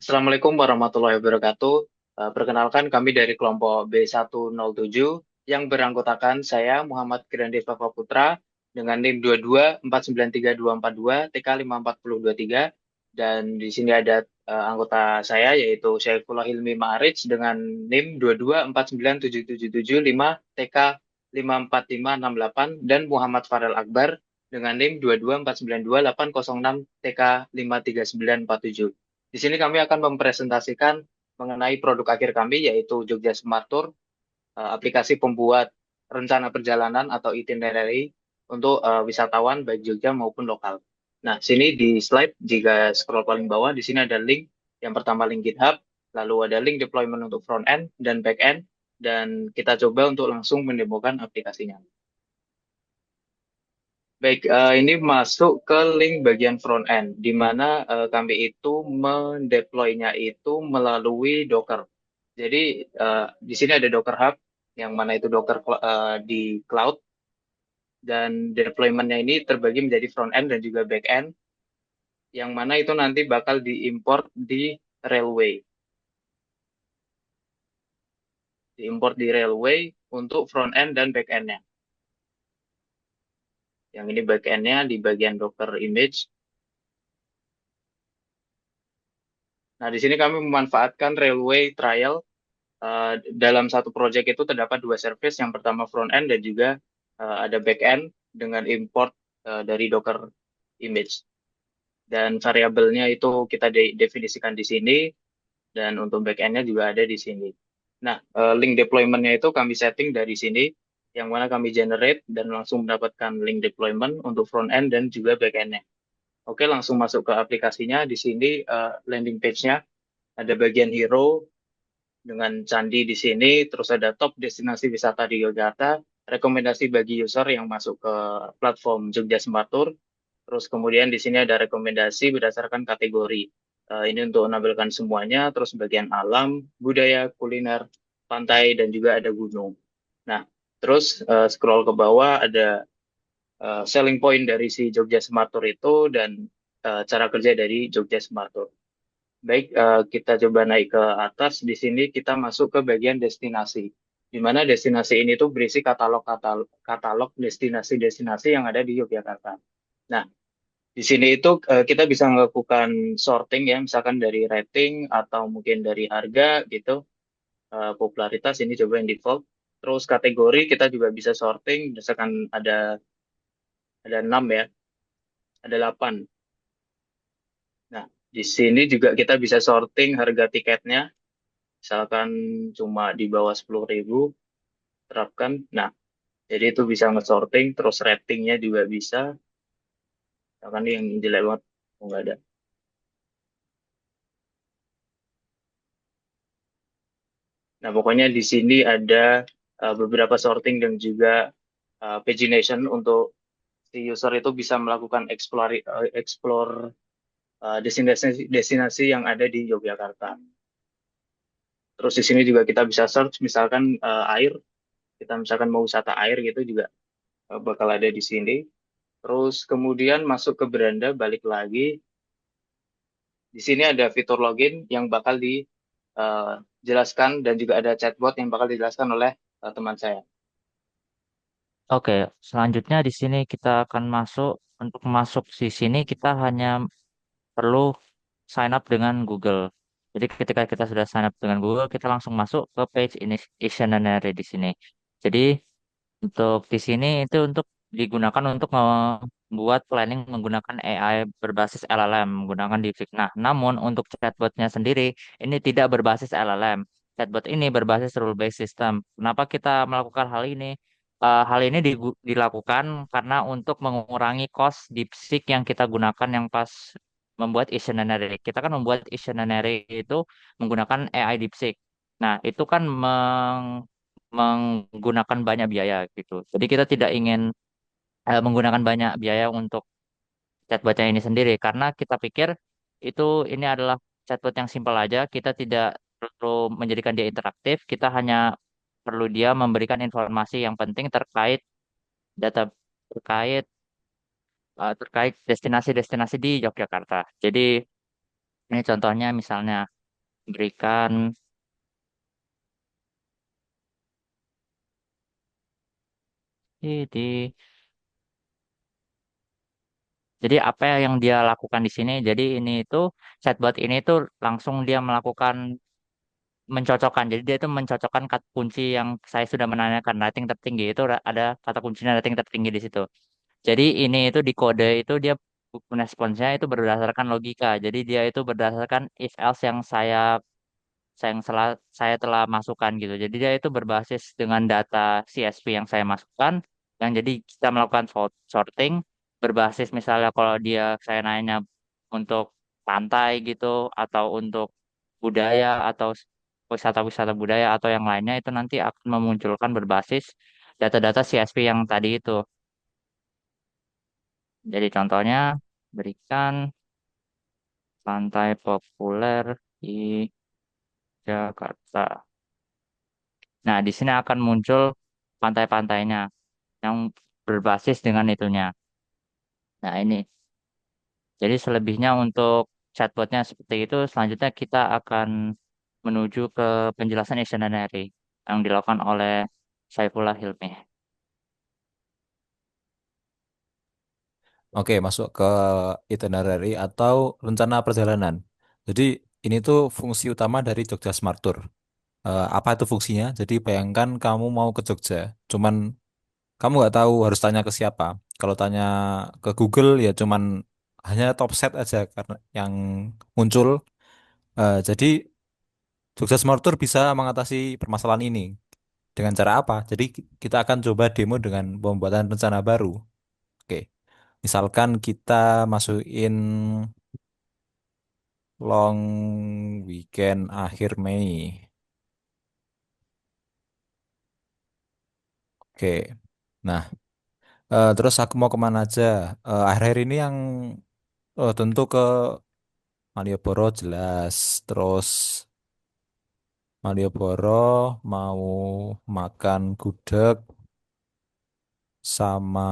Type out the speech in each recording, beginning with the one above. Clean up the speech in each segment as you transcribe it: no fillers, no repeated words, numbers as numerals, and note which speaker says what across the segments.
Speaker 1: Assalamualaikum warahmatullahi wabarakatuh. Perkenalkan kami dari kelompok B107 yang beranggotakan saya Muhammad Grande Fava Putra dengan NIM 22493242 TK54023 dan di sini ada anggota saya yaitu Syaifullah Hilmi Ma'arij dengan NIM 22497775 TK54568 dan Muhammad Farel Akbar dengan NIM 22492806 TK53947. Di sini kami akan mempresentasikan mengenai produk akhir kami yaitu Jogja Smart Tour, aplikasi pembuat rencana perjalanan atau itinerary untuk wisatawan baik Jogja maupun lokal. Nah, sini di slide jika scroll paling bawah di sini ada link. Yang pertama link GitHub, lalu ada link deployment untuk front end dan back end dan kita coba untuk langsung mendemokan aplikasinya. Baik, ini masuk ke link bagian front end, di mana kami itu mendeploy-nya itu melalui Docker. Jadi di sini ada Docker Hub, yang mana itu Docker di cloud, dan deployment-nya ini terbagi menjadi front end dan juga back end, yang mana itu nanti bakal diimport di Railway. Diimport di Railway untuk front end dan back end-nya. Yang ini back end-nya di bagian Docker image. Nah, di sini kami memanfaatkan Railway Trial. Dalam satu project itu terdapat dua service, yang pertama front end dan juga ada back end dengan import dari Docker image. Dan variabelnya itu kita definisikan di sini, dan untuk back end-nya juga ada di sini. Nah, link deployment-nya itu kami setting dari sini, yang mana kami generate dan langsung mendapatkan link deployment untuk front end dan juga back end-nya. Oke, langsung masuk ke aplikasinya. Di sini landing page-nya ada bagian hero, dengan candi di sini, terus ada top destinasi wisata di Yogyakarta, rekomendasi bagi user yang masuk ke platform Jogja Smart Tour, terus kemudian di sini ada rekomendasi berdasarkan kategori. Ini untuk menampilkan semuanya, terus bagian alam, budaya, kuliner, pantai, dan juga ada gunung. Nah, terus scroll ke bawah ada selling point dari si Jogja Smart Tour itu dan cara kerja dari Jogja Smart Tour. Baik, kita coba naik ke atas. Di sini kita masuk ke bagian destinasi, di mana destinasi ini tuh berisi katalog destinasi-destinasi yang ada di Yogyakarta. Nah, di sini itu kita bisa melakukan sorting ya, misalkan dari rating atau mungkin dari harga gitu. Popularitas ini coba yang default. Terus kategori kita juga bisa sorting, misalkan ada 6 ya, ada 8. Nah, di sini juga kita bisa sorting harga tiketnya. Misalkan cuma di bawah 10.000 terapkan. Nah, jadi itu bisa nge-sorting, terus ratingnya juga bisa. Misalkan yang jelek banget, oh, nggak ada. Nah, pokoknya di sini ada beberapa sorting dan juga pagination untuk si user itu bisa melakukan explore destinasi yang ada di Yogyakarta. Terus di sini juga kita bisa search misalkan air, kita misalkan mau wisata air gitu juga bakal ada di sini. Terus kemudian masuk ke beranda, balik lagi. Di sini ada fitur login yang bakal dijelaskan dan juga ada chatbot yang bakal dijelaskan oleh teman saya.
Speaker 2: Oke, selanjutnya di sini kita akan masuk. Untuk masuk di sini kita hanya perlu sign up dengan Google. Jadi ketika kita sudah sign up dengan Google, kita langsung masuk ke page ini itinerary di sini. Jadi untuk di sini itu untuk digunakan untuk membuat planning menggunakan AI berbasis LLM menggunakan DeepSeek. Nah, namun untuk chatbotnya sendiri ini tidak berbasis LLM. Chatbot ini berbasis rule-based system. Kenapa kita melakukan hal ini? Hal ini dilakukan karena untuk mengurangi cost DeepSeek yang kita gunakan yang pas membuat itinerary. Kita kan membuat itinerary itu menggunakan AI DeepSeek. Nah, itu kan menggunakan banyak biaya gitu. Jadi kita tidak ingin menggunakan banyak biaya untuk chatbotnya ini sendiri karena kita pikir itu ini adalah chatbot yang simpel aja. Kita tidak perlu menjadikan dia interaktif. Kita hanya perlu dia memberikan informasi yang penting terkait data terkait destinasi-destinasi di Yogyakarta. Jadi ini contohnya misalnya. berikan di jadi apa yang dia lakukan di sini? Jadi ini itu chatbot ini tuh langsung dia melakukan mencocokkan. Jadi dia itu mencocokkan kata kunci yang saya sudah menanyakan rating tertinggi itu ada kata kuncinya rating tertinggi di situ. Jadi ini itu di kode itu dia responsnya itu berdasarkan logika. Jadi dia itu berdasarkan if else yang saya telah masukkan gitu. Jadi dia itu berbasis dengan data CSV yang saya masukkan, yang jadi kita melakukan sorting berbasis misalnya kalau saya nanya untuk pantai gitu atau untuk budaya atau wisata-wisata budaya atau yang lainnya itu nanti akan memunculkan berbasis data-data CSV yang tadi itu. Jadi contohnya berikan pantai populer di Jakarta. Nah, di sini akan muncul pantai-pantainya yang berbasis dengan itunya. Nah, ini. Jadi selebihnya untuk chatbotnya seperti itu, selanjutnya kita akan menuju ke penjelasan itinerary yang dilakukan oleh Saifullah Hilmi.
Speaker 3: Oke, masuk ke itinerary atau rencana perjalanan. Jadi ini tuh fungsi utama dari Jogja Smart Tour. Apa itu fungsinya? Jadi bayangkan kamu mau ke Jogja, cuman kamu nggak tahu harus tanya ke siapa. Kalau tanya ke Google ya cuman hanya top set aja karena yang muncul. Jadi Jogja Smart Tour bisa mengatasi permasalahan ini. Dengan cara apa? Jadi kita akan coba demo dengan pembuatan rencana baru. Oke, misalkan kita masukin long weekend akhir Mei. Oke, nah terus aku mau kemana aja? Akhir-akhir ini yang tentu ke Malioboro jelas. Terus Malioboro mau makan gudeg sama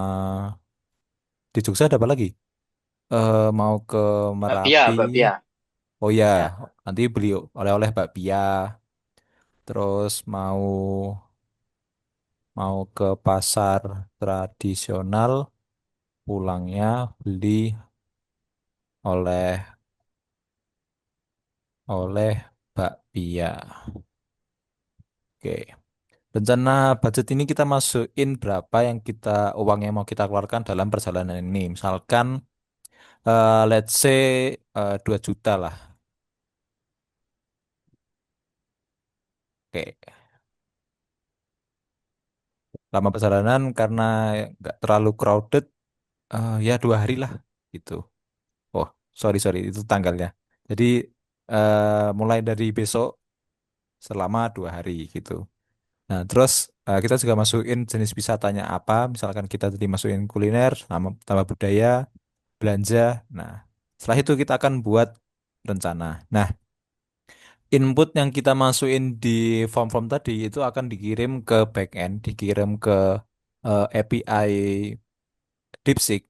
Speaker 3: di Jogja ada apa lagi? Mau ke
Speaker 1: Bapia,
Speaker 3: Merapi.
Speaker 1: Bapia.
Speaker 3: Oh ya,
Speaker 1: Ya.
Speaker 3: nanti beli oleh-oleh bakpia. Terus mau ke pasar tradisional, pulangnya beli oleh oleh bakpia. Oke. Rencana budget ini kita masukin berapa yang uang yang mau kita keluarkan dalam perjalanan ini. Misalkan let's say 2 juta lah. Oke. Lama perjalanan karena nggak terlalu crowded, ya 2 hari lah gitu. Oh, sorry sorry itu tanggalnya. Jadi mulai dari besok selama 2 hari gitu. Nah, terus kita juga masukin jenis wisatanya apa. Misalkan kita tadi masukin kuliner, tambah budaya, belanja. Nah, setelah itu kita akan buat rencana. Nah, input yang kita masukin di form-form tadi itu akan dikirim ke backend, dikirim ke API DeepSeek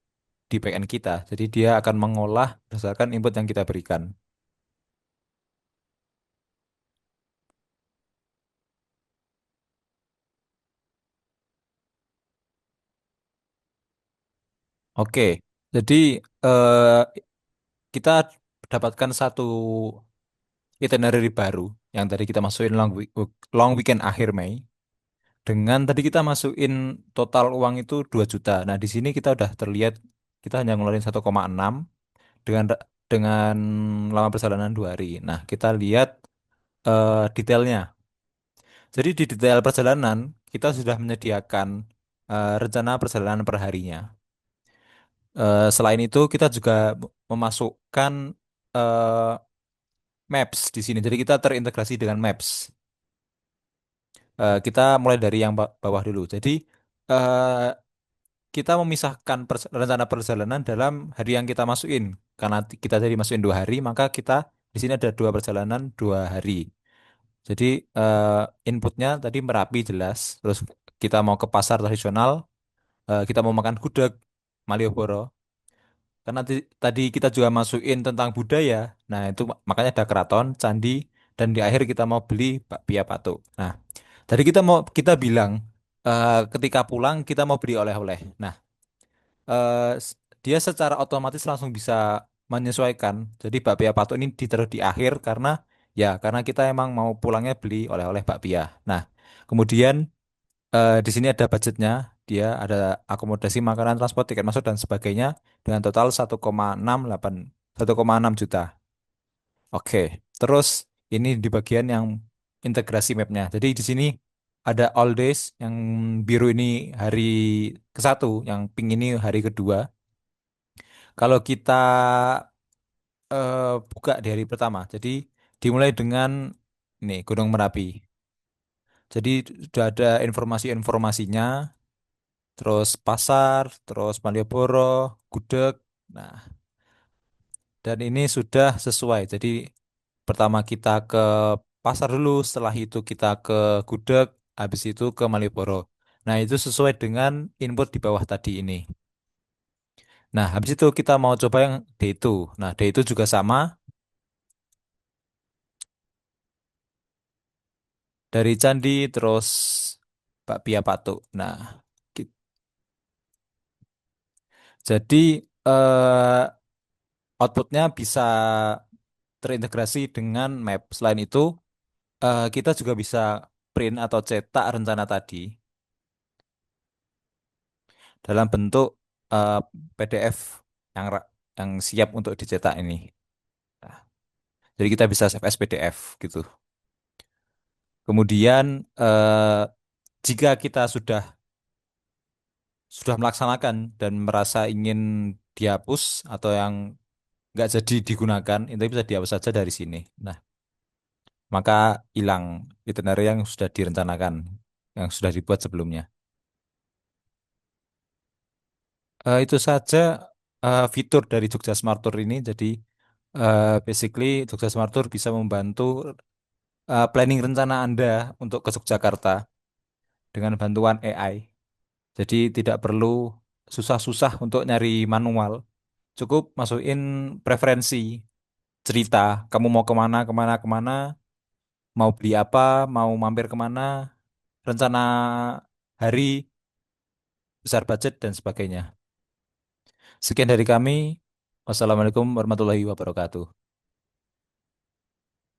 Speaker 3: di backend kita. Jadi dia akan mengolah berdasarkan input yang kita berikan. Oke, jadi eh, kita dapatkan satu itinerary baru yang tadi kita masukin long weekend akhir Mei. Dengan tadi kita masukin total uang itu 2 juta. Nah, di sini kita udah terlihat kita hanya ngeluarin 1,6 dengan dengan lama perjalanan 2 hari. Nah, kita lihat detailnya. Jadi di detail perjalanan kita sudah menyediakan rencana perjalanan per harinya. Selain itu kita juga memasukkan eh, Maps di sini. Jadi kita terintegrasi dengan Maps. Kita mulai dari yang bawah dulu. Jadi eh, kita memisahkan rencana perjalanan dalam hari yang kita masukin. Karena kita tadi masukin 2 hari, maka kita di sini ada 2 perjalanan 2 hari. Jadi inputnya tadi Merapi jelas. Terus kita mau ke pasar tradisional, kita mau makan gudeg Malioboro. Karena tadi kita juga masukin tentang budaya. Nah itu makanya ada keraton, candi, dan di akhir kita mau beli bakpia patuk. Nah, jadi kita bilang ketika pulang kita mau beli oleh-oleh. Nah, dia secara otomatis langsung bisa menyesuaikan. Jadi bakpia patuk ini ditaruh di akhir karena kita emang mau pulangnya beli oleh-oleh bakpia. Nah, kemudian di sini ada budgetnya. Dia ada akomodasi, makanan, transport, tiket masuk dan sebagainya dengan total 1,6 juta. Oke, terus ini di bagian yang integrasi mapnya. Jadi di sini ada all days yang biru ini hari ke-1, yang pink ini hari kedua. Kalau kita buka di hari pertama, jadi dimulai dengan ini Gunung Merapi. Jadi sudah ada informasi-informasinya, terus pasar, terus Malioboro, Gudeg. Nah, dan ini sudah sesuai. Jadi pertama kita ke pasar dulu, setelah itu kita ke Gudeg, habis itu ke Malioboro. Nah, itu sesuai dengan input di bawah tadi ini. Nah, habis itu kita mau coba yang D2. Nah, D2 juga sama, dari Candi terus Bakpia Patuk. Nah, ki- jadi outputnya bisa terintegrasi dengan map. Selain itu, kita juga bisa print atau cetak rencana tadi dalam bentuk eh, PDF yang siap untuk dicetak ini. Nah, jadi kita bisa save as PDF gitu. Kemudian jika kita sudah melaksanakan dan merasa ingin dihapus atau yang nggak jadi digunakan, itu bisa dihapus saja dari sini. Nah, maka hilang itinerary yang sudah direncanakan, yang sudah dibuat sebelumnya. Itu saja fitur dari Jogja Smart Tour ini. Jadi basically Jogja Smart Tour bisa membantu planning rencana Anda untuk ke Yogyakarta dengan bantuan AI. Jadi tidak perlu susah-susah untuk nyari manual. Cukup masukin preferensi, cerita, kamu mau kemana, kemana, kemana, mau beli apa, mau mampir kemana, rencana hari, besar budget, dan sebagainya. Sekian dari kami. Wassalamualaikum warahmatullahi wabarakatuh.